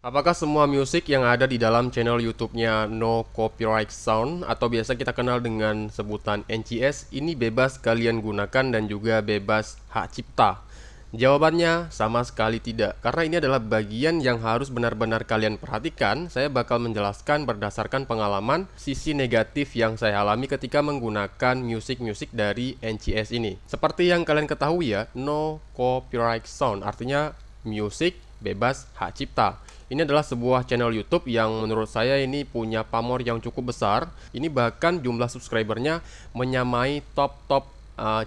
Apakah semua musik yang ada di dalam channel YouTube-nya No Copyright Sound atau biasa kita kenal dengan sebutan NCS ini bebas kalian gunakan dan juga bebas hak cipta? Jawabannya sama sekali tidak, karena ini adalah bagian yang harus benar-benar kalian perhatikan. Saya bakal menjelaskan berdasarkan pengalaman sisi negatif yang saya alami ketika menggunakan musik-musik dari NCS ini. Seperti yang kalian ketahui ya, No Copyright Sound artinya musik bebas hak cipta. Ini adalah sebuah channel YouTube yang menurut saya ini punya pamor yang cukup besar. Ini bahkan jumlah subscribernya menyamai top-top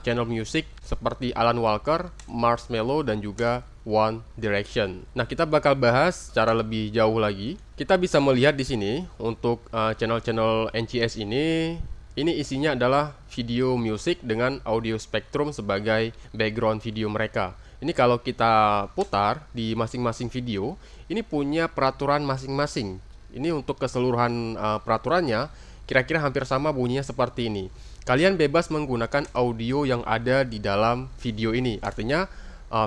channel musik seperti Alan Walker, Marshmello, dan juga One Direction. Nah, kita bakal bahas secara lebih jauh lagi. Kita bisa melihat di sini untuk channel-channel NCS ini isinya adalah video musik dengan audio spektrum sebagai background video mereka. Ini kalau kita putar di masing-masing video, ini punya peraturan masing-masing. Ini untuk keseluruhan peraturannya, kira-kira hampir sama bunyinya seperti ini. Kalian bebas menggunakan audio yang ada di dalam video ini. Artinya,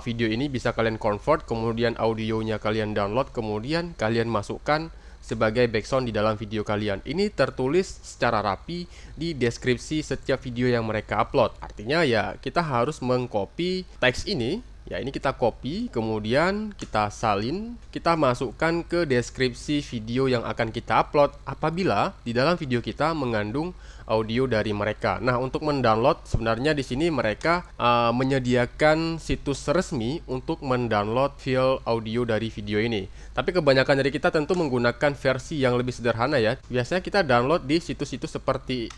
video ini bisa kalian convert, kemudian audionya kalian download, kemudian kalian masukkan sebagai background di dalam video kalian. Ini tertulis secara rapi di deskripsi setiap video yang mereka upload. Artinya ya, kita harus mengcopy teks ini. Ya, ini kita copy, kemudian kita salin, kita masukkan ke deskripsi video yang akan kita upload apabila di dalam video kita mengandung audio dari mereka. Nah, untuk mendownload sebenarnya di sini mereka menyediakan situs resmi untuk mendownload file audio dari video ini. Tapi kebanyakan dari kita tentu menggunakan versi yang lebih sederhana ya. Biasanya kita download di situs-situs seperti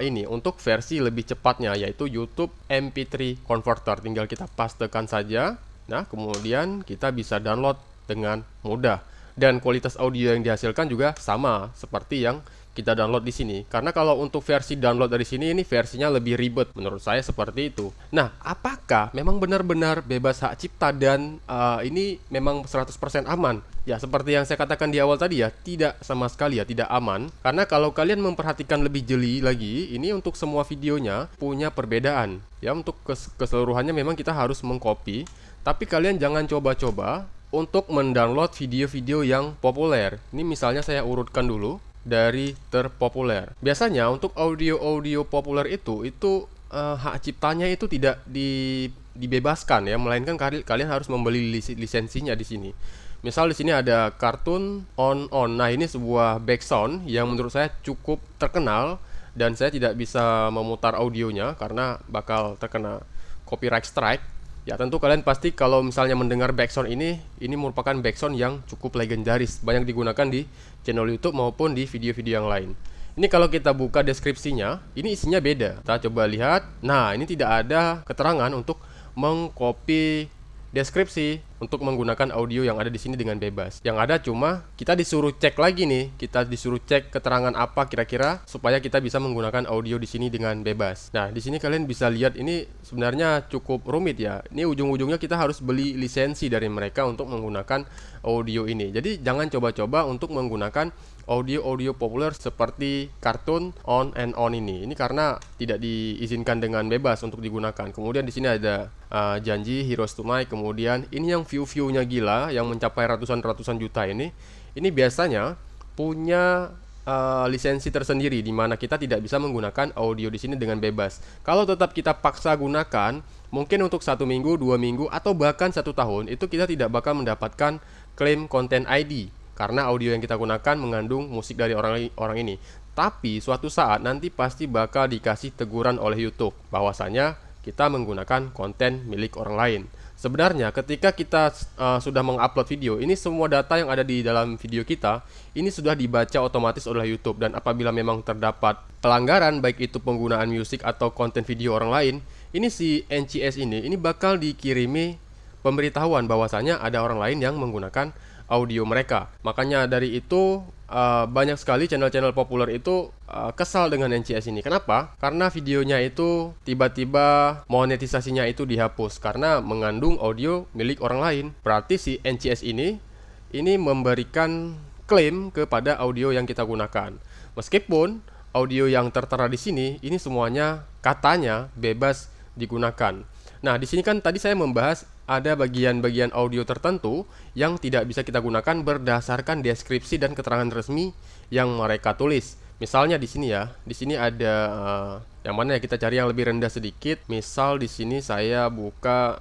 ini untuk versi lebih cepatnya, yaitu YouTube MP3 Converter. Tinggal kita pastekan saja. Nah, kemudian kita bisa download dengan mudah. Dan kualitas audio yang dihasilkan juga sama seperti yang kita download di sini. Karena kalau untuk versi download dari sini, ini versinya lebih ribet. Menurut saya seperti itu. Nah, apakah memang benar-benar bebas hak cipta dan ini memang 100% aman? Ya, seperti yang saya katakan di awal tadi ya, tidak sama sekali ya, tidak aman. Karena kalau kalian memperhatikan lebih jeli lagi, ini untuk semua videonya punya perbedaan. Ya, untuk keseluruhannya memang kita harus mengcopy. Tapi kalian jangan coba-coba untuk mendownload video-video yang populer. Ini misalnya saya urutkan dulu dari terpopuler. Biasanya untuk audio-audio populer itu hak ciptanya itu tidak dibebaskan ya, melainkan kalian harus membeli lisensinya di sini. Misal di sini ada kartun on. Nah, ini sebuah background yang menurut saya cukup terkenal dan saya tidak bisa memutar audionya karena bakal terkena copyright strike. Ya, tentu kalian pasti kalau misalnya mendengar background ini merupakan background yang cukup legendaris, banyak digunakan di channel YouTube maupun di video-video yang lain. Ini kalau kita buka deskripsinya, ini isinya beda. Kita coba lihat. Nah, ini tidak ada keterangan untuk mengcopy deskripsi untuk menggunakan audio yang ada di sini dengan bebas. Yang ada cuma kita disuruh cek lagi nih, kita disuruh cek keterangan apa kira-kira supaya kita bisa menggunakan audio di sini dengan bebas. Nah, di sini kalian bisa lihat ini sebenarnya cukup rumit ya. Ini ujung-ujungnya kita harus beli lisensi dari mereka untuk menggunakan audio ini. Jadi jangan coba-coba untuk menggunakan audio-audio populer seperti kartun on and on ini. Ini karena tidak diizinkan dengan bebas untuk digunakan. Kemudian di sini ada janji Heroes Tonight. Kemudian ini yang view-viewnya gila, yang mencapai ratusan juta ini biasanya punya lisensi tersendiri di mana kita tidak bisa menggunakan audio di sini dengan bebas. Kalau tetap kita paksa gunakan, mungkin untuk 1 minggu, 2 minggu, atau bahkan 1 tahun itu kita tidak bakal mendapatkan klaim konten ID. Karena audio yang kita gunakan mengandung musik dari orang ini. Tapi suatu saat nanti pasti bakal dikasih teguran oleh YouTube bahwasanya kita menggunakan konten milik orang lain. Sebenarnya ketika kita sudah mengupload video, ini semua data yang ada di dalam video kita ini sudah dibaca otomatis oleh YouTube. Dan apabila memang terdapat pelanggaran, baik itu penggunaan musik atau konten video orang lain, ini si NCS ini bakal dikirimi pemberitahuan bahwasanya ada orang lain yang menggunakan audio mereka. Makanya dari itu banyak sekali channel-channel populer itu kesal dengan NCS ini. Kenapa? Karena videonya itu tiba-tiba monetisasinya itu dihapus karena mengandung audio milik orang lain. Berarti si NCS ini memberikan klaim kepada audio yang kita gunakan. Meskipun audio yang tertera di sini ini semuanya katanya bebas digunakan. Nah, di sini kan tadi saya membahas ada bagian-bagian audio tertentu yang tidak bisa kita gunakan berdasarkan deskripsi dan keterangan resmi yang mereka tulis. Misalnya di sini ya, di sini ada yang mana ya, kita cari yang lebih rendah sedikit. Misal di sini saya buka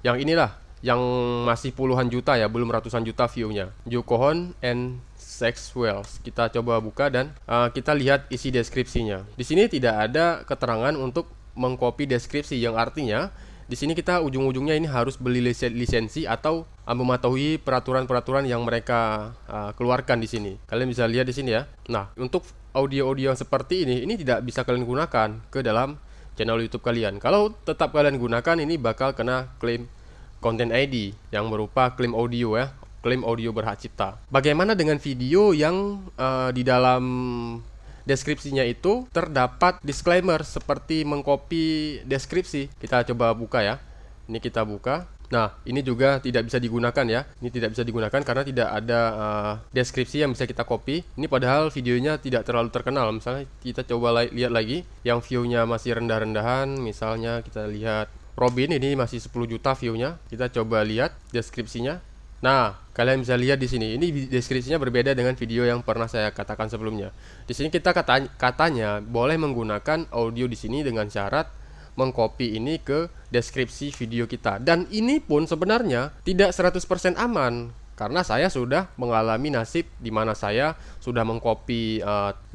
yang inilah, yang masih puluhan juta ya, belum ratusan juta view-nya. Yukohon and Sexwells. Kita coba buka dan kita lihat isi deskripsinya. Di sini tidak ada keterangan untuk mengcopy deskripsi, yang artinya di sini kita ujung-ujungnya ini harus beli lisensi atau mematuhi peraturan-peraturan yang mereka keluarkan di sini. Kalian bisa lihat di sini ya. Nah, untuk audio-audio yang seperti ini tidak bisa kalian gunakan ke dalam channel YouTube kalian. Kalau tetap kalian gunakan, ini bakal kena klaim Content ID yang berupa klaim audio ya, klaim audio berhak cipta. Bagaimana dengan video yang di dalam deskripsinya itu terdapat disclaimer seperti mengcopy deskripsi? Kita coba buka ya. Ini kita buka. Nah, ini juga tidak bisa digunakan ya. Ini tidak bisa digunakan karena tidak ada deskripsi yang bisa kita copy. Ini padahal videonya tidak terlalu terkenal. Misalnya kita coba lihat lagi yang view-nya masih rendah-rendahan. Misalnya kita lihat Robin, ini masih 10 juta view-nya. Kita coba lihat deskripsinya. Nah, kalian bisa lihat di sini. Ini deskripsinya berbeda dengan video yang pernah saya katakan sebelumnya. Di sini kita katanya boleh menggunakan audio di sini dengan syarat mengcopy ini ke deskripsi video kita. Dan ini pun sebenarnya tidak 100% aman, karena saya sudah mengalami nasib di mana saya sudah mengcopy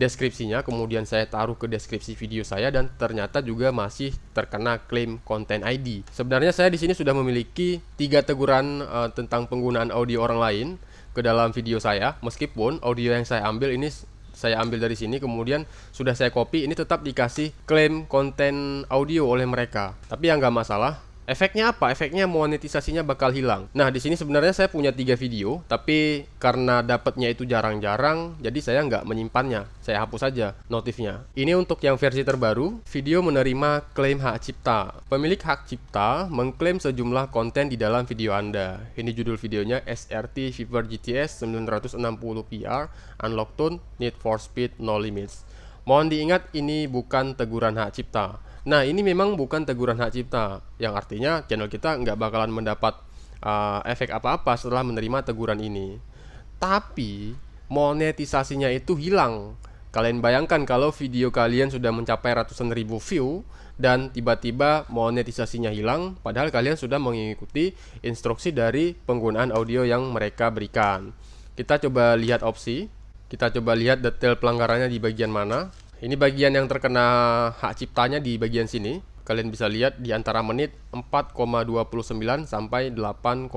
deskripsinya, kemudian saya taruh ke deskripsi video saya, dan ternyata juga masih terkena klaim Content ID. Sebenarnya saya di sini sudah memiliki 3 teguran tentang penggunaan audio orang lain ke dalam video saya, meskipun audio yang saya ambil ini saya ambil dari sini, kemudian sudah saya copy, ini tetap dikasih klaim konten audio oleh mereka. Tapi yang nggak masalah. Efeknya apa? Efeknya monetisasinya bakal hilang. Nah, di sini sebenarnya saya punya 3 video, tapi karena dapatnya itu jarang-jarang, jadi saya nggak menyimpannya. Saya hapus saja notifnya. Ini untuk yang versi terbaru, video menerima klaim hak cipta. Pemilik hak cipta mengklaim sejumlah konten di dalam video Anda. Ini judul videonya SRT Viper GTS 960 PR, Unlock Tune, Need for Speed, No Limits. Mohon diingat, ini bukan teguran hak cipta. Nah, ini memang bukan teguran hak cipta, yang artinya channel kita nggak bakalan mendapat efek apa-apa setelah menerima teguran ini. Tapi monetisasinya itu hilang. Kalian bayangkan kalau video kalian sudah mencapai ratusan ribu view dan tiba-tiba monetisasinya hilang, padahal kalian sudah mengikuti instruksi dari penggunaan audio yang mereka berikan. Kita coba lihat opsi, kita coba lihat detail pelanggarannya di bagian mana. Ini bagian yang terkena hak ciptanya di bagian sini. Kalian bisa lihat di antara menit 4,29 sampai 8,35.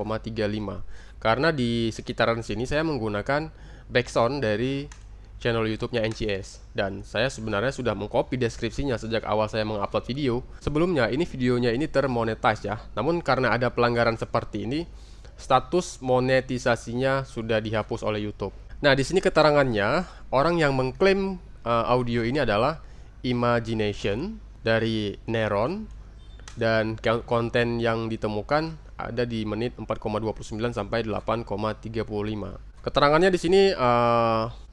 Karena di sekitaran sini saya menggunakan backsound dari channel YouTube-nya NCS. Dan saya sebenarnya sudah mengcopy deskripsinya sejak awal saya mengupload video. Sebelumnya ini videonya ini termonetize ya. Namun karena ada pelanggaran seperti ini, status monetisasinya sudah dihapus oleh YouTube. Nah, di sini keterangannya, orang yang mengklaim audio ini adalah Imagination dari Neron, dan konten yang ditemukan ada di menit 4,29 sampai 8,35. Keterangannya di sini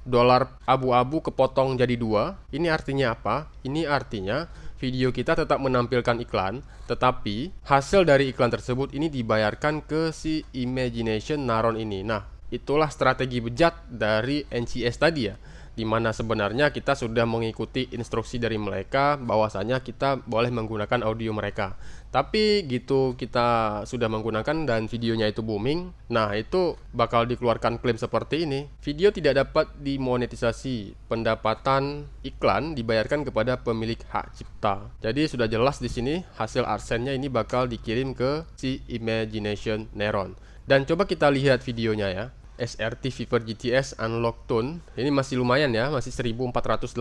dolar abu-abu kepotong jadi 2. Ini artinya apa? Ini artinya video kita tetap menampilkan iklan, tetapi hasil dari iklan tersebut ini dibayarkan ke si Imagination Neron ini. Nah, itulah strategi bejat dari NCS tadi ya, dimana sebenarnya kita sudah mengikuti instruksi dari mereka bahwasanya kita boleh menggunakan audio mereka. Tapi gitu kita sudah menggunakan dan videonya itu booming, nah itu bakal dikeluarkan klaim seperti ini. Video tidak dapat dimonetisasi, pendapatan iklan dibayarkan kepada pemilik hak cipta. Jadi sudah jelas di sini hasil AdSense-nya ini bakal dikirim ke si Imagination Neron. Dan coba kita lihat videonya ya. SRT Viper GTS Unlock Tune. Ini masih lumayan ya, masih 1485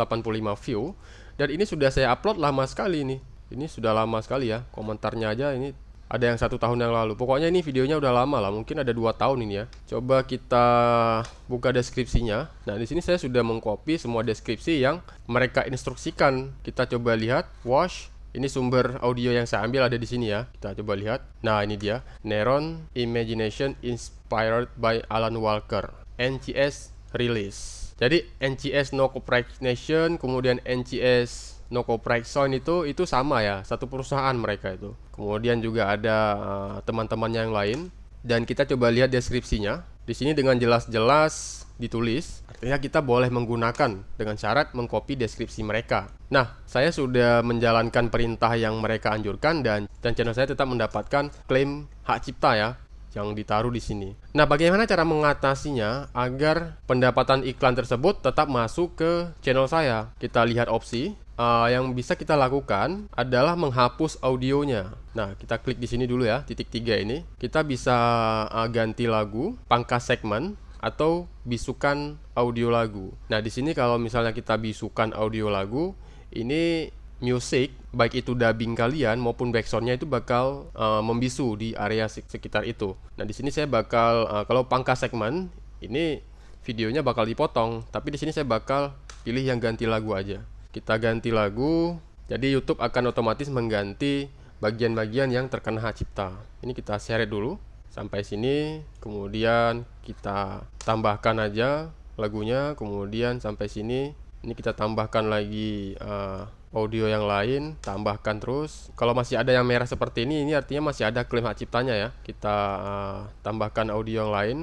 view. Dan ini sudah saya upload lama sekali nih. Ini sudah lama sekali ya. Komentarnya aja ini ada yang 1 tahun yang lalu. Pokoknya ini videonya udah lama lah, mungkin ada 2 tahun ini ya. Coba kita buka deskripsinya. Nah, di sini saya sudah mengcopy semua deskripsi yang mereka instruksikan. Kita coba lihat, wash. Ini sumber audio yang saya ambil ada di sini ya. Kita coba lihat. Nah, ini dia. Neron Imagination Inspired by Alan Walker. NCS Release. Jadi NCS No Copyright Nation, kemudian NCS No Copyright Sound itu sama ya, satu perusahaan mereka itu. Kemudian juga ada teman-temannya yang lain, dan kita coba lihat deskripsinya. Di sini dengan jelas-jelas ditulis, artinya kita boleh menggunakan dengan syarat mengcopy deskripsi mereka. Nah, saya sudah menjalankan perintah yang mereka anjurkan, dan channel saya tetap mendapatkan klaim hak cipta ya, yang ditaruh di sini. Nah, bagaimana cara mengatasinya agar pendapatan iklan tersebut tetap masuk ke channel saya? Kita lihat opsi. Yang bisa kita lakukan adalah menghapus audionya. Nah, kita klik di sini dulu ya, titik 3 ini. Kita bisa ganti lagu, pangkas segmen, atau bisukan audio lagu. Nah, di sini kalau misalnya kita bisukan audio lagu, ini music, baik itu dubbing kalian maupun backsoundnya itu bakal membisu di area sekitar itu. Nah, di sini saya bakal kalau pangkas segmen, ini videonya bakal dipotong, tapi di sini saya bakal pilih yang ganti lagu aja. Kita ganti lagu, jadi YouTube akan otomatis mengganti bagian-bagian yang terkena hak cipta. Ini kita seret dulu sampai sini, kemudian kita tambahkan aja lagunya, kemudian sampai sini. Ini kita tambahkan lagi audio yang lain, tambahkan terus. Kalau masih ada yang merah seperti ini artinya masih ada klaim hak ciptanya ya. Kita tambahkan audio yang lain.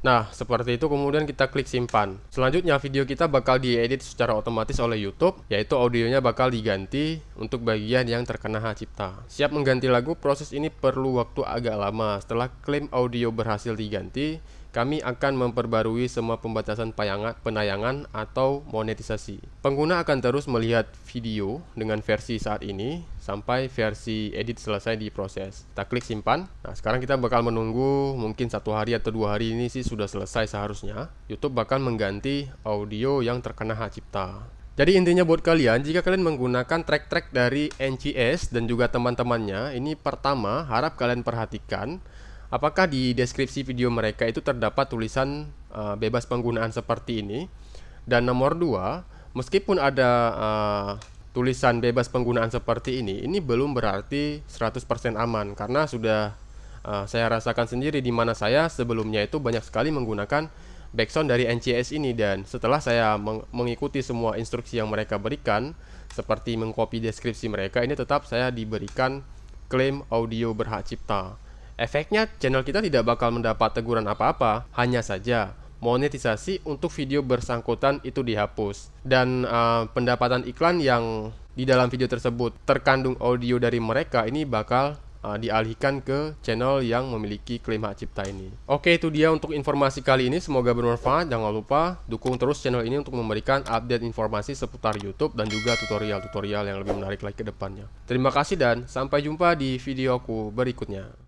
Nah, seperti itu, kemudian kita klik simpan. Selanjutnya video kita bakal diedit secara otomatis oleh YouTube, yaitu audionya bakal diganti untuk bagian yang terkena hak cipta. Siap mengganti lagu, proses ini perlu waktu agak lama. Setelah klaim audio berhasil diganti, kami akan memperbarui semua pembatasan penayangan atau monetisasi. Pengguna akan terus melihat video dengan versi saat ini sampai versi edit selesai diproses. Kita klik simpan. Nah, sekarang kita bakal menunggu mungkin 1 hari atau 2 hari, ini sih sudah selesai seharusnya. YouTube bakal mengganti audio yang terkena hak cipta. Jadi intinya buat kalian, jika kalian menggunakan track-track dari NCS dan juga teman-temannya, ini pertama harap kalian perhatikan apakah di deskripsi video mereka itu terdapat tulisan bebas penggunaan seperti ini. Dan nomor 2, meskipun ada tulisan bebas penggunaan seperti ini belum berarti 100% aman, karena sudah saya rasakan sendiri di mana saya sebelumnya itu banyak sekali menggunakan backsound dari NCS ini, dan setelah saya mengikuti semua instruksi yang mereka berikan seperti mengcopy deskripsi mereka, ini tetap saya diberikan klaim audio berhak cipta. Efeknya channel kita tidak bakal mendapat teguran apa-apa, hanya saja monetisasi untuk video bersangkutan itu dihapus, dan pendapatan iklan yang di dalam video tersebut terkandung audio dari mereka ini bakal dialihkan ke channel yang memiliki klaim hak cipta ini. Oke, itu dia untuk informasi kali ini, semoga bermanfaat. Jangan lupa dukung terus channel ini untuk memberikan update informasi seputar YouTube dan juga tutorial-tutorial yang lebih menarik lagi ke depannya. Terima kasih dan sampai jumpa di videoku berikutnya.